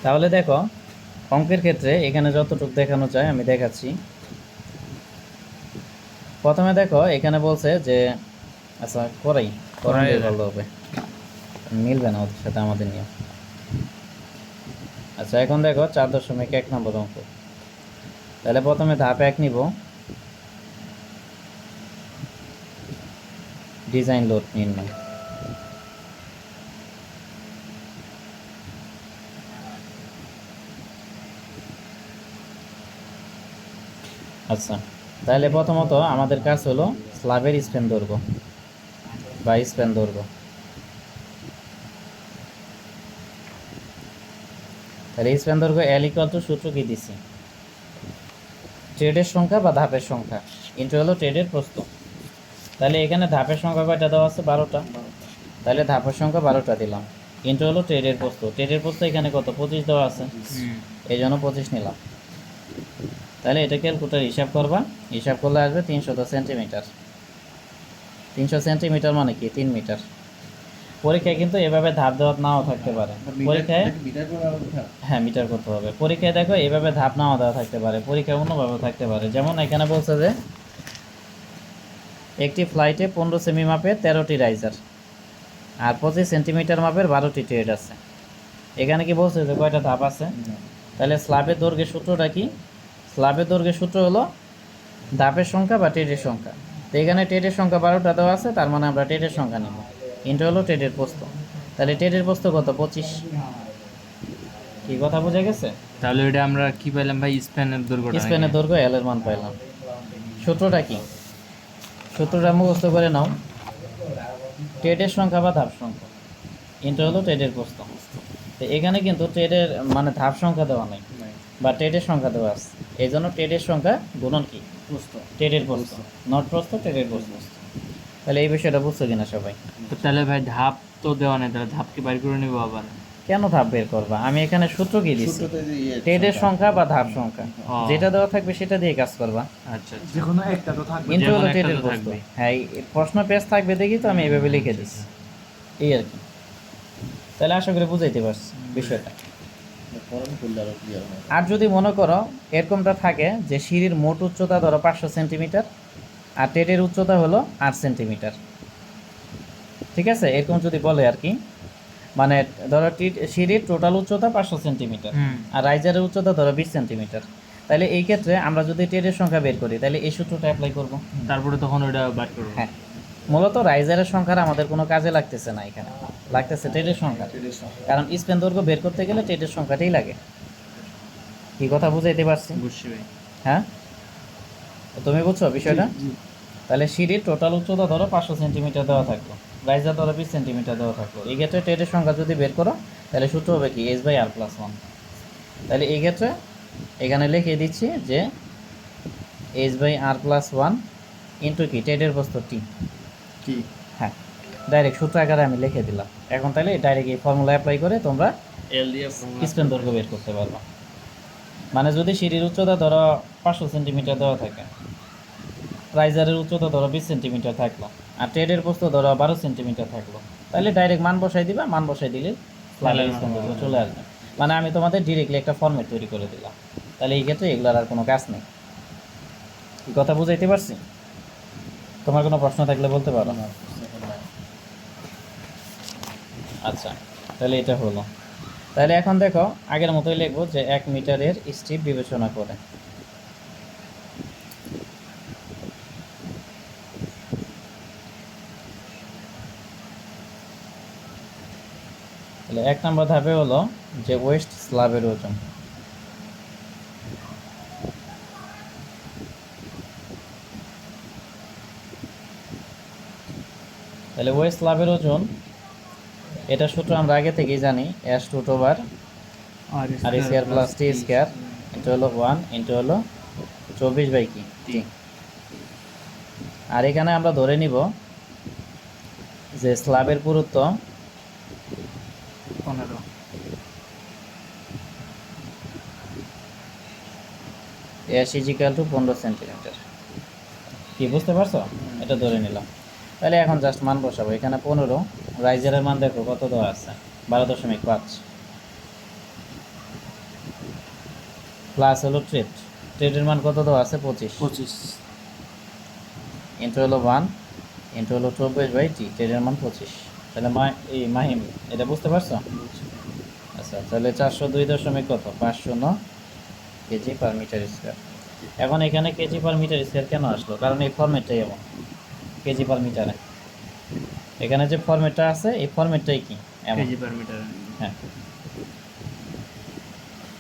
তাহলে দেখো অঙ্কের ক্ষেত্রে এখানে যতটুকু দেখানো যায় আমি দেখাচ্ছি। প্রথমে দেখো এখানে বলছে যে আচ্ছা করাই ভালো হবে, মিলবে না ওদের সাথে আমাদের নিয়ে। আচ্ছা এখন দেখো 4.1 নম্বর অঙ্ক। তাহলে প্রথমে ধাপ 1 নিব, ডিজাইন লোড নির্ণয়। আচ্ছা তাহলে প্রথমত আমাদের কাজ হলো স্ল্যাবের স্প্যান দৈর্ঘ্য বা স্প্যান দৈর্ঘ্য। তাহলে স্প্যান দৈর্ঘ্য L = সূত্র কি দিছি, ট্রেডের সংখ্যা বা ধাপের সংখ্যা ইন্টু হলো ট্রেডের প্রস্থ। তাহলে এখানে ধাপের সংখ্যা কয়টা দেওয়া আছে, 12টা। তাহলে ধাপের সংখ্যা 12টা দিলাম, ইন্টু হলো ট্রেডের প্রস্থ। ট্রেডের প্রস্থ এখানে কত, 25 দেওয়া আছে, এই জন্য 25 নিলাম। তাহলে এটা ক্যালকুলেটর হিসাব করবা, হিসাব করলে আসবে 300 সেন্টিমিটার। 300 সেন্টিমিটার মানে কি 3 মিটার। পরীক্ষায় কিন্তু এভাবে ধাপ দেওয়া নাও থাকতে পারে, পরীক্ষায় হ্যাঁ মিটার করতে হবে। পরীক্ষায় দেখো এভাবে ধাপ নাও দেওয়া থাকতে পারে, পরীক্ষায় অন্যভাবে থাকতে পারে। যেমন এখানে বলছে যে একটি ফ্লাইটে 15 সেমি মাপের 13টি রাইজার আর 25 সেন্টিমিটার মাপের 12টি ট্রেড আছে। এখানে কি বলছে যে কয়টা ধাপ আছে। তাহলে স্ল্যাবের দৈর্ঘ্যের সূত্রটা কি, স্ল্যাবের দৈর্ঘ্যের সূত্র হলো ধাপের সংখ্যা বা ট্রেডের সংখ্যা। তো এখানে ট্রেডের সংখ্যা 12টা দেওয়া আছে, তার মানে আমরা ট্রেডের সংখ্যা নেব, ইন্টু হলো ট্রেডের প্রস্থ। তাহলে ট্রেডের প্রস্থ কত, 25। কি কথা বোঝা গেছে? তাহলে এটা আমরা কি পাইলাম ভাই, স্প্যানের দৈর্ঘ্যটা? স্প্যানের দৈর্ঘ্য L এর মান পাইলাম। সূত্রটা কি, সূত্রটা মুখস্থ করে নাও, ট্রেডের সংখ্যা বা ধাপ সংখ্যা ইন্টু হলো ট্রেডের প্রস্থ। তো এখানে কিন্তু ট্রেডের মানে ধাপ সংখ্যা দেওয়া নাই বা ট্রেডের সংখ্যা দেওয়া আছে, এই জন্য ট্রেডের সংখ্যা গুণন কি ট্রেডের প্রস্থ, নট প্রস্থ, ট্রেডের প্রস্থ। তাহলে এই বিষয়টা বুঝছো কিনা সবাই? তো তাহলে ভাই ধাপ তো দেওয়া নেই, তাহলে ধাপ কি বাইর করে নিবো আবার? কেন ধাপ বের করবা, আমি এখানে সূত্র কি দিচ্ছি, ট্রেডের সংখ্যা বা ধাপ সংখ্যা, যেটা দেওয়া থাকবে সেটা দিয়ে কাজ করবা। আচ্ছা যে কোনো একটা তো থাকবে। ইন্টু হলো একটা ট্রেডের তো প্রস্থ। থাকবে। হ্যাঁ এই প্রশ্ন পেজ থাকবে দেখি, তো আমি এইভাবে লিখে দিচ্ছি, এই আর কি। তাহলে আশা করি বুঝাইতে পারছি বিষয়টা। আর যদি মনে করো এরকমটা থাকে যে সিঁড়ির মোট উচ্চতা ধরো 500 সেন্টিমিটার আর ট্রেডের উচ্চতা হলো 8 সেন্টিমিটার, ঠিক আছে, এরকম যদি বলে আর কি, মানে ধরো সিঁড়ির টোটাল উচ্চতা 500 সেন্টিমিটার আর রাইজারের উচ্চতা ধরো 20 সেন্টিমিটার, তাহলে এই ক্ষেত্রে আমরা যদি ট্রেডের সংখ্যা বের করি তাহলে এই সূত্রটা অ্যাপ্লাই করব। তারপরে তখন ওইটা বার করবো। হ্যাঁ মূলত রাইজারের সংখ্যার আমাদের কোনো কাজে লাগতেছে না, এখানে লাগতেছে ট্রেডের সংখ্যা, কারণ স্প্যান দৈর্ঘ্য বের করতে গেলে ট্রেডের সংখ্যাটাই লাগে। কি কথা বুঝাইতে পারছি? বুঝছি ভাই। হ্যাঁ তো তুমি বুঝছো বিষয়টা? তাহলে সিঁড়ির টোটাল উচ্চতা ধরো 500 সেন্টিমিটার দেওয়া থাকলো, রাইজার ধরো 20 সেন্টিমিটার দেওয়া থাকলো, এই ক্ষেত্রে ট্রেডের সংখ্যা যদি বের করো তাহলে সূত্র হবে কি H/R+1। তাহলে এই ক্ষেত্রে এখানে লিখে দিচ্ছি যে H/R+1 ইন্টু কি ট্রেডের প্রস্থ T। হ্যাঁ ডাইরেক্ট সূত্র আকারে আমি লিখে দিলাম। এখন তাহলে ডাইরেক্ট এই ফর্মুলা অ্যাপ্লাই করে তোমরা এল দিয়ে স্প্যান দৈর্ঘ্য বের করতে পারবা। মানে যদি সিঁড়ির উচ্চতা ধরো 500 সেন্টিমিটার দেওয়া থাকে, রাইজারের উচ্চতা ধরো 20 সেন্টিমিটার থাকলো আর ট্রেডের প্রস্থ ধরো 12 সেন্টিমিটার থাকলো, তাহলে ডাইরেক্ট মান বসাই দিবা, মান বসাই দিলে স্ল্যাবের স্প্যান দৈর্ঘ্য চলে আসবে। মানে আমি তোমাদের ডিরেক্টলি একটা ফর্মেট তৈরি করে দিলাম, তাহলে এই ক্ষেত্রে এগুলোর আর কোনো কাজ নেই। এই কথা বুঝাইতে পারছি? তোমার কোনো প্রশ্ন থাকলে বলতে পারো। আচ্ছা তাহলে এটা হলো। তাহলে এখন দেখো আগের মতোই লিখবো যে 1 মিটারের স্ট্রিপ বিবেচনা করে। তাহলে 1 নম্বর ধাপে হলো যে ওয়েস্ট স্ল্যাবের ওজন। তাহলে ওয়েস্ট স্ল্যাবের ওজন, এটা সূত্র আমরা আগে থেকেই জানি, S√/R² + T² ইন্টু হলো 1 ইন্টু হলো 24/কি T। আর এখানে আমরা ধরে নিব যে স্ল্যাবের পুরুত্ব 15। S = 15 centimetre. কি বুঝতে পারছো? এটা ধরে নিলাম। তাহলে এখন জাস্ট মান বসাবো, এখানে 15, রাইজারের মান দেখো কত দেওয়া আছে, 12.5। প্লাস হলো ট্রেড, ট্রেডের মান কত দেওয়া আছে 25, 25। ইন্টু হলো 1 ইন্টু হলো 24/t, ট্রেডের মান 25। তাহলে মাহিম এটা বুঝতে পারছো? আচ্ছা, তাহলে 402 দশমিক কত 509 কেজি পার মিটার স্কোয়ার। এখন এখানে কেজি পার মিটার স্কোয়ার কেন আসলো? কারণ এই ফরম্যাটটাই এমন, কেজি পার মিটারে। এখানে যে ফরম্যাটটা আছে এই ফরম্যাটটাই কি এমন। Kg per metre. হ্যাঁ,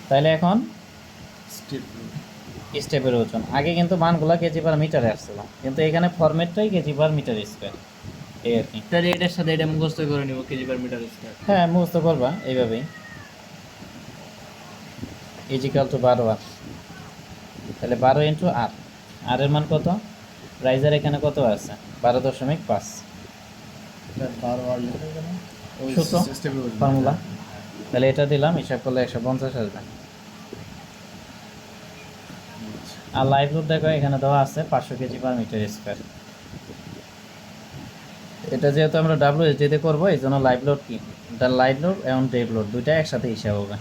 তাহলে এখন স্টেপের ওজন আগে কিন্তু মানগুলা কেজি পার মিটারে আসছিল, কিন্তু এখানে ফরম্যাটটাই কেজি পার মিটার স্কোয়ার, এই আর কি। তাহলে এটার সাথে এটা মুখস্থ করে নিব, কেজি পার মিটার স্কয়ার। হ্যাঁ, মুখস্থ করবা এইভাবেই, ইজিক্যাল টু 12 আর। তাহলে 12 ইন্টু আর, আর এর মান কত? রাইজার এখানে কত আছে 12.5। সূত্র ফর্মুলা, তাহলে এটা দিলাম, হিসাব করলে 150 আসবে। আর লাইভ লোড দেখো এখানে দেওয়া আছে 500 কেজি পার মিটার স্কোয়ার। এটা যেহেতু আমরা WHD করবো এই জন্য লাইভ লোড কি, এটা লাইভ লোড এবং ডেড লোড দুইটা একসাথে হিসাব হবে।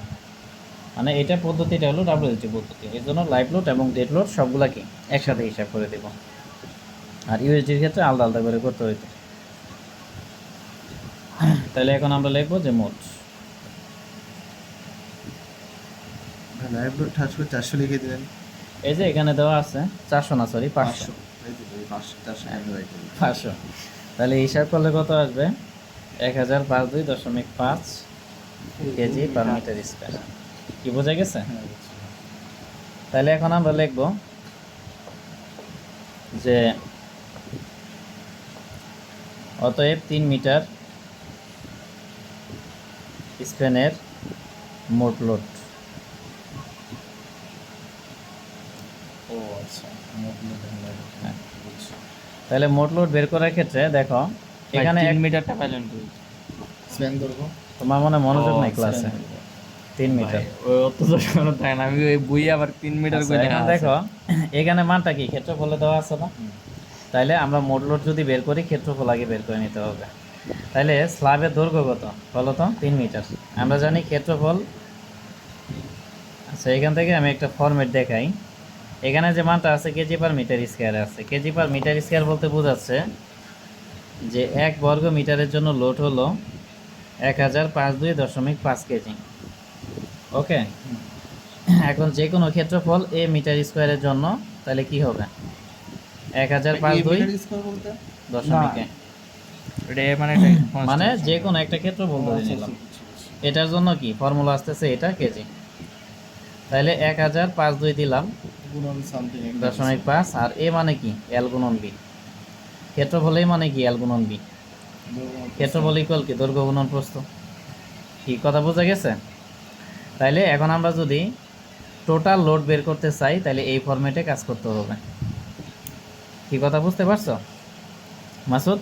মানে এটা পদ্ধতিটা হলো WHD পদ্ধতি, এই জন্য লাইভ লোড এবং ডেড লোড সবগুলা কি একসাথে হিসাব করে দেব। আর ইউএসডির ক্ষেত্রে আলাদা আলাদা করে করতে হইতো। তাহলে এখন আমরা লিখবো যে মোট, লাইভ লোড ঠাস করে 400 লিখে দিলেন। এই যে এখানে দেওয়া আছে 400 না সরি 500, এই যে 400 আমি রাইট করলাম। 500। তাহলে হিসাব করলে কত আসবে 1052.5 কেজি পার মিটার স্কোয়ার। কি বোঝা গেছে? তাহলে এখন আমরা লিখব যে অতএব 3 মিটার স্প্যানের মোট লোড। ও আচ্ছা, মোট লোড হ্যাঁ। তাহলে মোট লোড বের করার ক্ষেত্রে দেখো এখানে 3 মিটারটা পাইলেন তুই? স্প্যান দৈর্ঘ্য তোমার মনে মনোযোগ নাই ও, ক্লাসে। 3 মিটার। ওই অত তো শোনো তাই না, আমি ওই বই আবার 3 মিটার আচ্ছা, করে এখন দেখো এখানে মানটা কি ক্ষেত্রফলে দেওয়া আছে না? তাইলে আমরা মোট লোড যদি বের করি ক্ষেত্রফল আগে বের করে নিতে হবে। তাহলে স্ল্যাবের দৈর্ঘ্য কত বলো তো? 3 মিটার। আমরা জানি ক্ষেত্রফল। আচ্ছা, এখান থেকে আমি একটা ফরম্যাট দেখাই। এখানে যে মানটা আছে কেজি পার মিটার স্কোয়ার আছে, কেজি পার মিটার স্কোয়ার বলতে বোঝাচ্ছে যে 1 বর্গ মিটারের জন্য লোড হলো 1052.5 কেজি। ওকে, এখন যে কোনো ক্ষেত্রফল এ মিটার স্কোয়ারের জন্য তাহলে কি হবে 1052 স্কয়ার বলতে দশমিকে, এটা মানে মানে যে কোনো একটা ক্ষেত্রফল ধরে নিলাম। এটার জন্য কি ফর্মুলা আসতেছে এটা কেজি। তাহলে 1052 দিলাম গুণন সামথিং 0.5, আর এ মানে কি এল গুণন বি। ক্ষেত্রফল এ মানে কি এল গুণন বি। ক্ষেত্রফল ইকুয়াল কি দৈর্ঘ্য গুণন প্রস্থ। কি কথা বোঝা গেছে? তাইলে এখন আমরা যদি টোটাল লোড বের করতে চাই তাহলে এই ফরম্যাটে কাজ করতে হবে। কি কথা বুঝতে পারছো মাসুদ?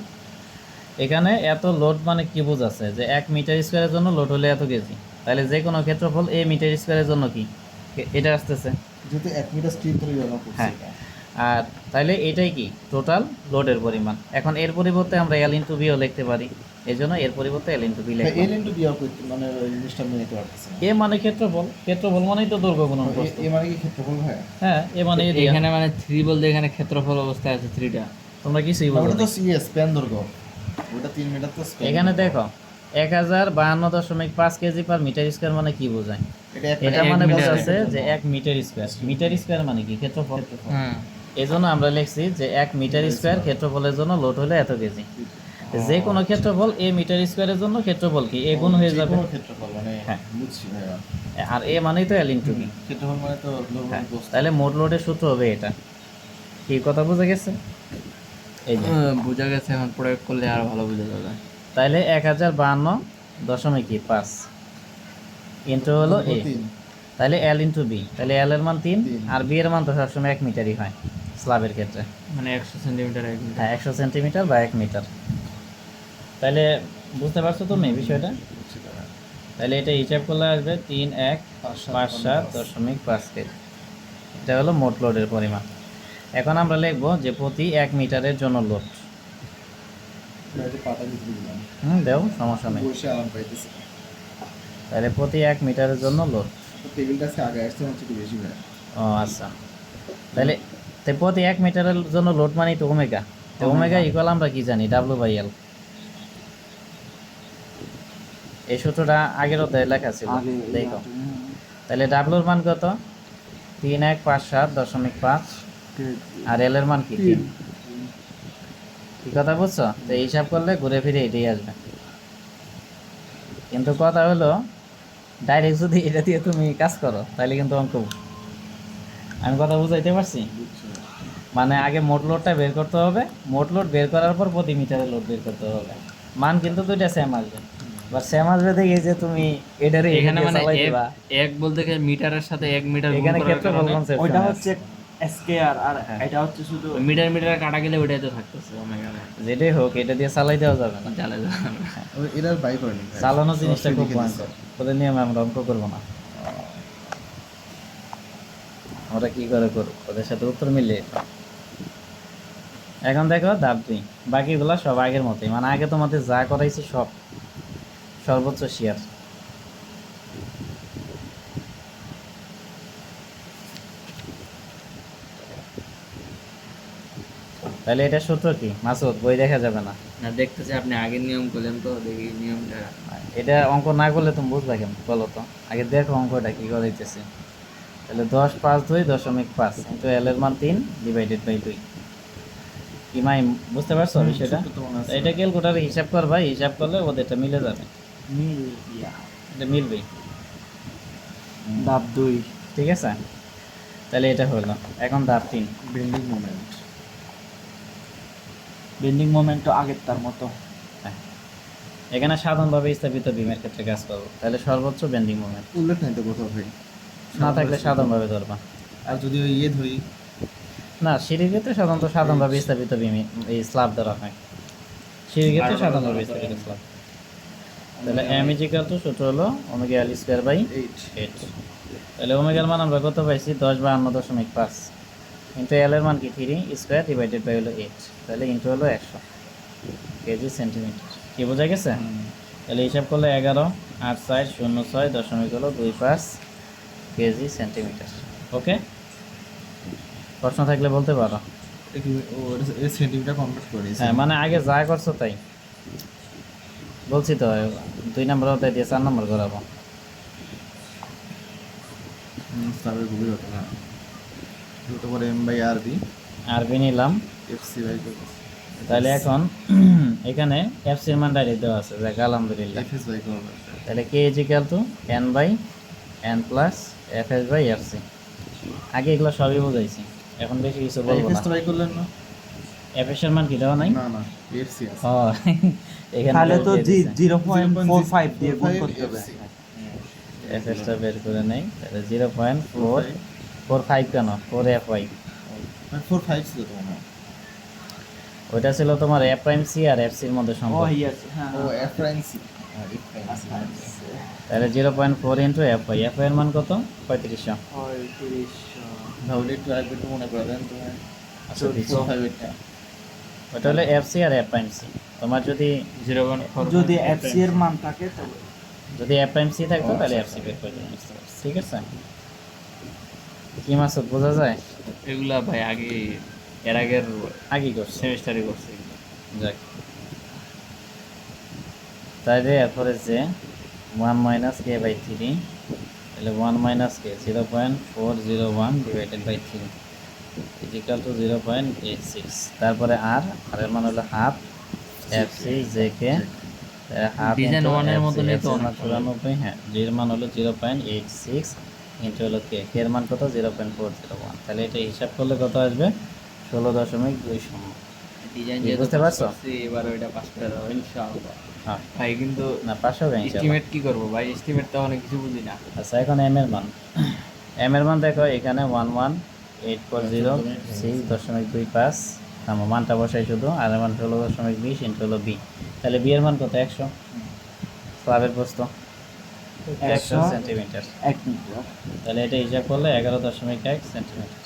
এখানে এত লোড মানে কি বোঝাচ্ছে যে 1 মিটার স্কোয়ারের জন্য লোড হলে এত কেজি। তাহলে যে কোনো ক্ষেত্রফল এ মিটার স্কোয়ারের জন্য কি এটা আসতেছে, যেহেতু 1 মিটার স্ট্রিপ ধরে ব্যবহার করছি হ্যাঁ। আর তাহলে এটাই কি টোটাল লোডের পরিমাণ। এখন এর পরিবর্তে আমরা এল ইন্টু বিও লিখতে পারি, এই জন্য এর পরিবর্তে এল ইন্টু বি লিখলাম। এল ইনটু বিয়ার করতে মানে ওই জিনিসটা আমি নিতে পারতেছি না। এ মানে ক্ষেত্রফল, ক্ষেত্রফল মানেই তো দৈর্ঘ্য গুণন প্রস্থ। এ মানে কি ক্ষেত্রফল হয়? হ্যাঁ, এ মানে এরিয়া। এখানে মানে 3 বলতে এখানে ক্ষেত্রফল অবস্থায় আছে 3টা। তোমরা কিছুই ওটা বলো তো না। সিএস স্প্যান দৈর্ঘ্য, ওটা 3 মিটার তো স্প্যান। এখানে দেখো 1052.5 কেজি পার মিটার স্কোয়ার মানে কি বোঝায়? এটা এটা এক মানে মিটার। বোঝাচ্ছে যে 1 মিটার স্কোয়ার। মিটার স্কোয়ার মানে কি ক্ষেত্রফল। হুম। এই জন্য আমরা লিখছি যে 1 মিটার স্কোয়ার ক্ষেত্রফলের জন্য লোড হলে এত কেজি। যে কোনো ক্ষেত্রফল এ মিটার স্কোয়ারের জন্য ক্ষেত্রফল কি এ গুণ হয়ে যাবে। কোনো ক্ষেত্রফল মানে হ্যাঁ। বুঝছি ভাইয়া। আর এ মানেই তো এল ইন্টু বি। ক্ষেত্রফল মানে তো হ্যাঁ, প্রস্থ। তাহলে মোট লোডের সূত্র হবে এটা। কি কথা বোঝা গেছে? এই যে বোঝা গেছে, এখন প্রয়োগ করলে আরো ভালো বোঝা যাবে। তাহলে 1052.5 ইন্টু হলো এ, তিন। তাহলে এল ইন্টু বি, তাহলে এল এর মান 3 তিন। আর বি এর মান তো সবসময় 1 মিটারই হয় স্ল্যাবের ক্ষেত্রে। মানে 100 সেন্টিমিটার 1 মিটার। হ্যাঁ, 100 সেন্টিমিটার বা 1 মিটার। তাহলে বুঝতে পারছো তুমি এই বিষয়টা? বুঝছি ভাইয়া। তাহলে এটা হিসাব করলে আসবে 3157.5 কেজি। এটা হলো মোট লোডের পরিমাণ। এখন আমরা লিখব যে প্রতি 1 মিটারের জন্য লোড। এটা পাতা ভিতরে দিলাম। দেও সমস্যা নেই। বসে আরাম পাইতেছি। তাহলে প্রতি 1 মিটারের জন্য লোড টেবিলটা আছে আগে আসছে হচ্ছে একটু বেশি ভাই। ও আচ্ছা, তাহলে প্রতি 1 মিটারের জন্য লোড মানে তো ওমেগা। তো ওমেগা ইকুয়াল আমরা কি জানি, W/L। এই সূত্রটা আগের অধ্যায়ে লেখা ছিল, দেখো। তাহলে ডাব্লুর মান কত? 3157.5, আর এল এর মান কি 3। কি কথা বুঝছো? তো এই হিসাব করলে ঘুরে ফিরে এটাই আসবে। কিন্তু কথা হলো ডাইরেক্ট যদি এটা দিয়ে তুমি কাজ করো তাহলে কিন্তু অঙ্ক, আমি কথা বুঝাইতে পারছি? মানে আগে মোট লোডটা বের করতে হবে, মোট লোড বের করার পর প্রতি মিটারে লোড বের করতে হবে। মান কিন্তু দুইটা সেম আসবে, বা সেম আসবে দেখে যে তুমি এটারে এখানে মানে চালাই এক দিবা। এক বলতে গেলে মিটারের সাথে 1 মিটার গুণ এখানে করার ক্ষেত্রফল কারণে কনসেপ্ট ওইটা হচ্ছে স্কেয়ার আর হ্যাঁ। এটা হচ্ছে শুধু মিটার মিটার কাটা গেলে ওইটাই তো থাকতেছে ওমেগা। যেটাই হোক এটা দিয়ে চালাই দেওয়া যাবে না। চালে যাবে। এরা বাই করেনি ভাই। চালানো জিনিসটা সরাসরি খুব লিখে ভয়ঙ্কর, দিছে। ওদের নিয়মে আমরা অঙ্ক করবো না। আমরা কি করে করবো, ওদের সাথে উত্তর মিলিয়ে। এখন দেখো ধাপ 2, বাকিগুলো সব আগের মতোই, মানে আগে তোমাদের যা করাইছি সব সর্বোচ্চ শেয়ার। তাহলে এটা সূত্র কি মাসুদ? বই দেখা যাবে না। না দেখতেছি আপনি আগের নিয়ম করলেন তো, দেখি নিয়মটা। এটা অঙ্ক না করলে তুমি বুঝবে কেমন বলো তো? আগে দেখো অঙ্কটা কি করাইতেছে। তাহলে 10.52.5 ইন্টু এল এর মান 3 ডিভাইডেড বাই 2। কি মাই বুঝতে পারছো বিষয়টা? সূত্র তো মনে আছে। এটা ক্যালকুলেটরে হিসাব করবা, হিসাব করলে ওদেরটা মিলে যাবে, মিল ইয়া এটা মিলবেই। ধাপ 2 ঠিক আছে, তাহলে এটা হলো। এখন ধাপ 3, বেন্ডিং মোমেন্ট। বেন্ডিং মোমেন্ট তো আগের তার মতো। এখানে সাধারণভাবে স্থাপিত বিমের ক্ষেত্রে কাজ করবো। তাহলে সর্বোচ্চ বেন্ডিং মোমেন্ট উল্লেখ নাই তো কোথাও ভাই। না থাকলে সাধারণভাবে ধরবা। আর যদি ওই ইয়ে ধরি না, সিঁড়ির ক্ষেত্রে সাধারণত সাধারণভাবে স্থাপিত বিমে এই স্ল্যাব ধরা হয়। সিঁড়ির ক্ষেত্রে সাধারণভাবে স্থাপিত স্ল্যাব। তাহলে এম ইজ ইকুয়াল টু সূত্র হলো ওমেগা এল স্কোয়ার বাই 8। তাহলে ওমেগার মান আমরা কত পাইছি? 10/52.5 ইন্টু এল এর মান কি 3 স্কোয়ার ডিভাইডেড বাই হলো 8, তাহলে ইন্টু হলো 100 কেজি সেন্টিমিটার। কি বোঝা গেছে? তাহলে হিসাব করলে 11.8406.25 কেজি সেন্টিমিটার। ওকে, প্রশ্ন থাকলে বলতে পারো। এই সেন্টিমিটার কনভার্ট করে হ্যাঁ, মানে আগে যা করছো তাই বলছি তো, 2 নম্বর হতে দিয়ে 4 নম্বর করাবো। স্টারের গভীর হতো না root over M by R B R B নিলাম। এফসি বাই তাহলে এখন এখানে এফ সির মান ডাইরেক্ট দেওয়া আছে, দেখ আলহামদুলিল্লাহ। এফএস বাই করবে তাহলে K is equal to N by N plus F S by F C. আগে এগুলো সবই বোঝাইছি, এখন বেশি কিছু বলবো এফএস না। তো বাই করলেন না? এফ এস এর মান কি দেওয়া নাই? না না এফসি আছে ও এখানে তাহলে তো দিয়ে দিছে। 0.45 দিয়ে গুণ করতে হবে। এফ এসটা বের করে নেই, তাহলে 0.445 কেন 4 এফ ওয়াই? 4.5 ছিল তো মনে হয়। ওইটা ছিল তোমার এফ প্রাইম সি আর এফ সির মধ্যে ও সম্পর্ক। ইয়েস হ্যাঁ ও F prime C F prime C তাহলে 0.4 into F Y, F Y এর মান কত? 3500। 35 তাহলে একটু আরেকবার একটু মনে করে দেন তো আচ্ছা দিচ্ছি। 4.5 এটা ওটা হলো এফ সি আর এফ প্রাইম সি। তোমার যদি 0.4 যদি এফসি এর মান থাকে তবে যদি এফ প্রাইম সি থাকতো তাহলে এফ সি বের করে দিলাম। ঠিক আছে, কি মাসুদ বোঝা যায়? এগুলা ভাই আগে এর আগের আগেই করছে, সেমিস্টারে করছি। যাক। তাহলে এরপরে যে 1 মাইনাস কে বাই 3, তাহলে 1 minus K 0.401 divided by 3 is equal to 0.86। তারপরে আর এর মান হলো half F C J K half Design one এর মতনই তো অনেক 94। হ্যাঁ, জি এর মান হলো 0.86 ইন্টু হলো কে, কে এর মান কত? 0.401। তাহলে এটা হিসাব করলে কত আসবে? 16.2 ডিজাইন কি বুঝতে পারছো? এবার ওইটা পাস করে দাও ইনশাআল্লাহ। হ্যাঁ, ভাই কিন্তু না 500 হবে ইনশাআল্লাহ। এস্টিমেট কি করব ভাই? এস্টিমেট তো অনেক কিছু বুঝি না। আচ্ছা, এখন এম এর মান, এম এর মান দেখো এখানে 11840.6.25 আমার মানটা বসাই শুধু, আর এর মান 16.20 ইন্টু হলো বি। তাহলে বি এর মান কত? 100। স্ল্যাবের প্রস্থ 100 সেন্টিমিটার। 1 মিটার। তাহলে এটা হিসাব করলে 11.1 সেন্টিমিটার।